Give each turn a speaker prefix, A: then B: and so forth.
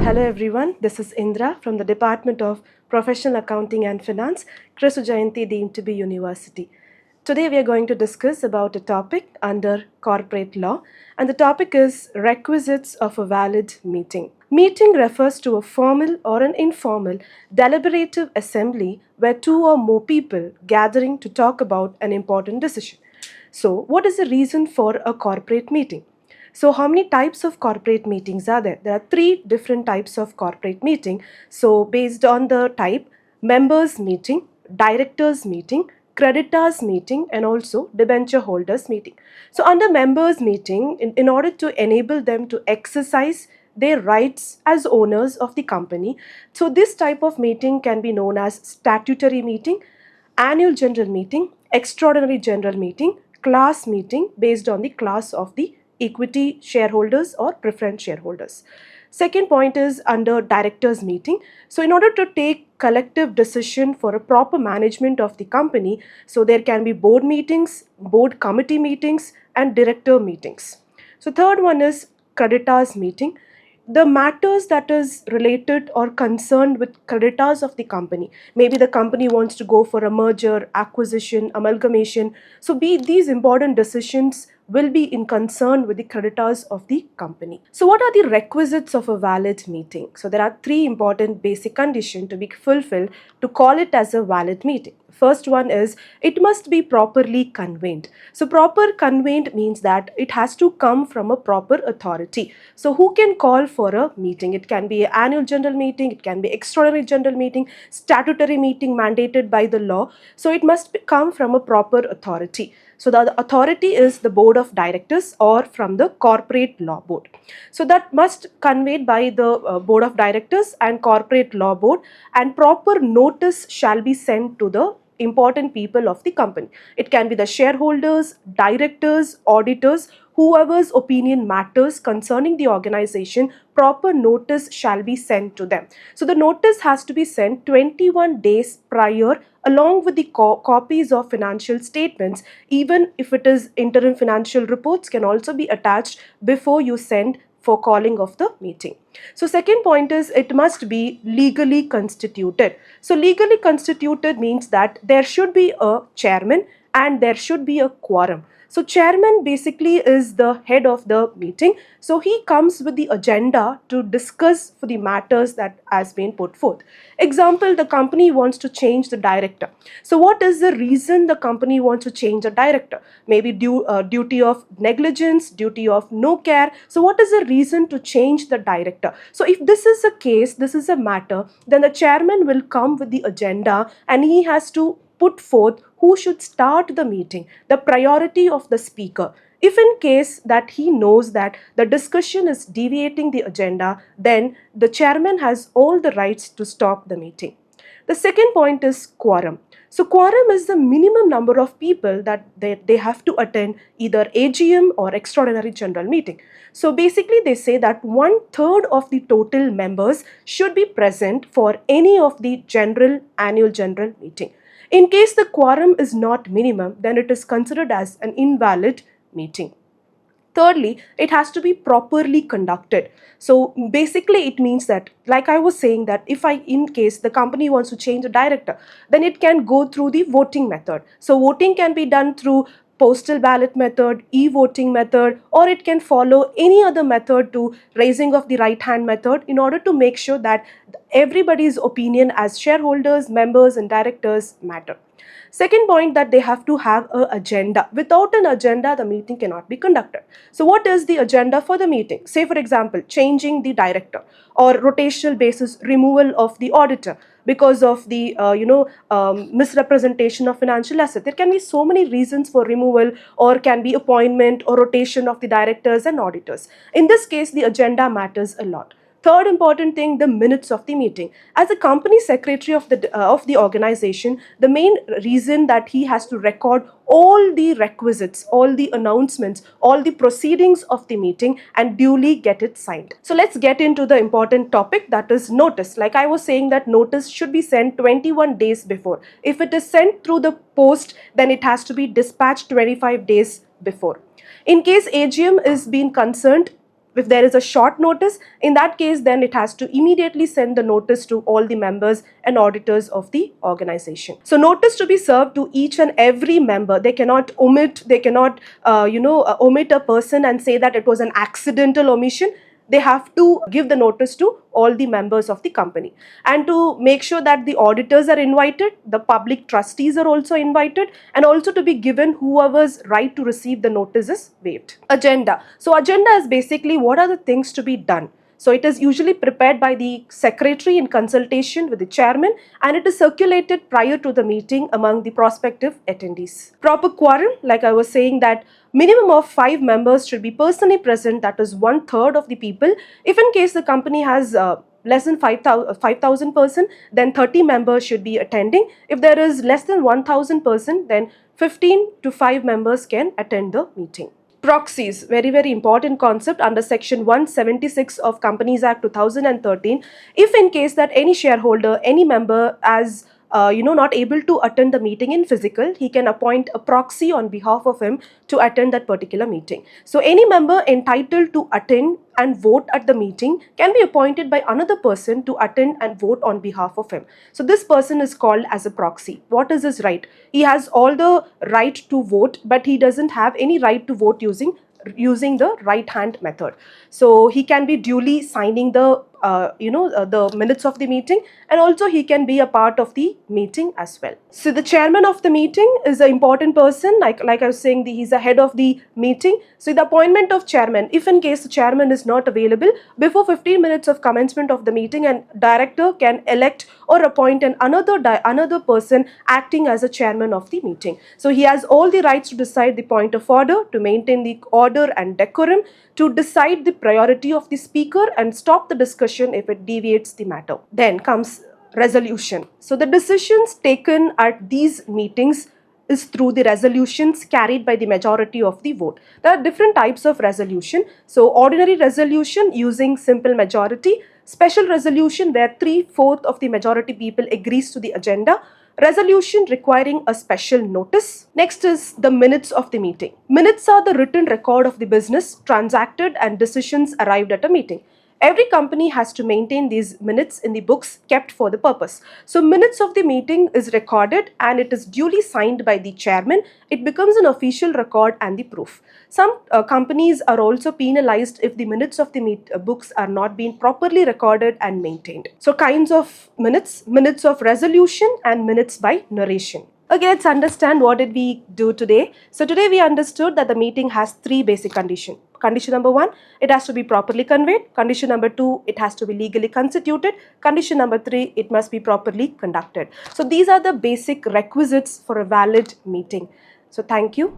A: Hello everyone, this is Indra from the Department of Professional Accounting and Finance, Krisu Jayanti deemed to be University. Today we are going to discuss about a topic under corporate law, and the topic is requisites of a valid meeting. Meeting refers to a formal or an informal deliberative assembly where two or more people gathering to talk about an important decision. So, what is the reason for a corporate meeting? So, how many types of corporate meetings are there? There are three different types of corporate meeting. So, based on the type, members meeting, directors meeting, creditors meeting, and also debenture holders meeting. So, under members meeting, in order to enable them to exercise their rights as owners of the company, so this type of meeting can be known as statutory meeting, annual general meeting, extraordinary general meeting, class meeting based on the class of the equity shareholders or preference shareholders. Second point is under directors meeting. So in order to take collective decision for a proper management of the company, so there can be board meetings, board committee meetings, and director meetings. So third one is creditors meeting, the matters that is related or concerned with creditors of the company. Maybe the company wants to go for a merger, acquisition, amalgamation. So these important decisions will be in concern with the creditors of the company. So what are the requisites of a valid meeting? So there are three important basic conditions to be fulfilled to call it as a valid meeting. First one is it must be properly convened. So proper convened means that it has to come from a proper authority. So who can call for a meeting? It can be an annual general meeting, it can be extraordinary general meeting, statutory meeting mandated by the law. So it must come from a proper authority. So the authority is the board of directors or from the corporate law board. So that must conveyed by the board of directors and corporate law board, and proper notice shall be sent to the important people of the company. It can be the shareholders, directors, auditors, whoever's opinion matters concerning the organization, proper notice shall be sent to them. So the notice has to be sent 21 days prior along with the copies of financial statements. Even if it is interim financial reports can also be attached before you send for calling of the meeting. So second point is it must be legally constituted. So legally constituted means that there should be a chairman and there should be a quorum. So chairman basically is the head of the meeting. So he comes with the agenda to discuss for the matters that has been put forth. Example, the company wants to change the director. So what is the reason the company wants to change the director? Maybe duty of negligence, duty of no care. So what is the reason to change the director? So if this is a case, this is a matter, then the chairman will come with the agenda and he has to put forth who should start the meeting, the priority of the speaker. If in case that he knows that the discussion is deviating the agenda, then the chairman has all the rights to stop the meeting. The second point is quorum. So quorum is the minimum number of people that they have to attend either AGM or extraordinary general meeting. So basically they say that 1/3 of the total members should be present for any of the annual general meeting. In case the quorum is not minimum, then it is considered as an invalid meeting. Thirdly, it has to be properly conducted. So basically it means that, like I was saying, that if in case the company wants to change a director, then it can go through the voting method. So voting can be done through postal ballot method, e-voting method, or it can follow any other method to raising of the right hand method in order to make sure that everybody's opinion as shareholders, members and directors matter. Second point, that they have to have an agenda. Without an agenda, the meeting cannot be conducted. So what is the agenda for the meeting? Say for example, changing the director or rotational basis removal of the auditor because of the misrepresentation of financial asset. There can be so many reasons for removal, or can be appointment or rotation of the directors and auditors. In this case, the agenda matters a lot. Third important thing, the minutes of the meeting. As a company secretary of the organization, the main reason that he has to record all the requisites, all the announcements, all the proceedings of the meeting and duly get it signed. So let's get into the important topic, that is notice. Like I was saying, that notice should be sent 21 days before. If it is sent through the post, then it has to be dispatched 25 days before. In case AGM is being concerned, If there is a short notice, in that case, then it has to immediately send the notice to all the members and auditors of the organization. So notice to be served to each and every member. They cannot omit, they cannot omit a person and say that it was an accidental omission. They have to give the notice to all the members of the company. And to make sure that the auditors are invited, the public trustees are also invited, and also to be given whoever's right to receive the notice is waived. Agenda. So agenda is basically what are the things to be done. So it is usually prepared by the secretary in consultation with the chairman, and it is circulated prior to the meeting among the prospective attendees. Proper quorum, like I was saying, that minimum of 5 members should be personally present, that is 1/3 of the people. If in case the company has less than 5,000 person, then 30 members should be attending. If there is less than 1,000 person, then 15 to 5 members can attend the meeting. Proxies, very, very important concept under section 176 of Companies Act 2013. If in case that any shareholder, any member as not able to attend the meeting in physical, he can appoint a proxy on behalf of him to attend that particular meeting. So any member entitled to attend and vote at the meeting can be appointed by another person to attend and vote on behalf of him. So this person is called as a proxy. What is his right? He has all the right to vote, but he doesn't have any right to vote using the right hand method. So he can be duly signing the the minutes of the meeting, and also he can be a part of the meeting as well. So the chairman of the meeting is an important person, like I was saying, he's the head of the meeting. So the appointment of chairman, if in case the chairman is not available before 15 minutes of commencement of the meeting, and director can elect or appoint another person acting as a chairman of the meeting. So he has all the rights to decide the point of order, to maintain the order and decorum, to decide the priority of the speaker and stop the discussion if it deviates the matter. Then comes resolution. So the decisions taken at these meetings is through the resolutions carried by the majority of the vote. There are different types of resolution. So ordinary resolution using simple majority, special resolution where 3/4 of the majority people agrees to the agenda, resolution requiring a special notice. Next is the minutes of the meeting. Minutes are the written record of the business transacted and decisions arrived at a meeting. Every company has to maintain these minutes in the books kept for the purpose. So minutes of the meeting is recorded and it is duly signed by the chairman. It becomes an official record and the proof. Some companies are also penalized if the minutes of the books are not being properly recorded and maintained. So kinds of minutes: minutes of resolution and minutes by narration. Okay, let's understand what did we do today. So today we understood that the meeting has 3 basic conditions. Condition number 1, it has to be properly conveyed. Condition number 2, it has to be legally constituted. Condition number 3, it must be properly conducted. So these are the basic requisites for a valid meeting. So thank you.